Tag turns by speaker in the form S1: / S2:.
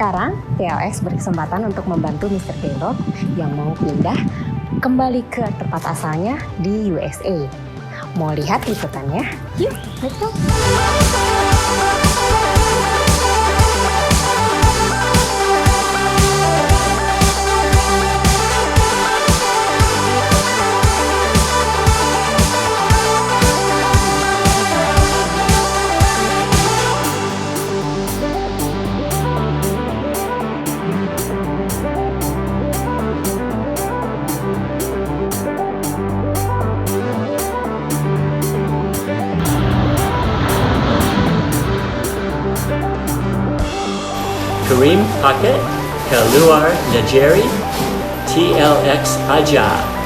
S1: Sekarang, TLX berkesempatan untuk membantu Mr. Gaylord yang mau pindah kembali ke tempat asalnya di USA. Mau lihat liputannya? Yuk, let's go!
S2: Kareem pakai keluar negeri TLX aja.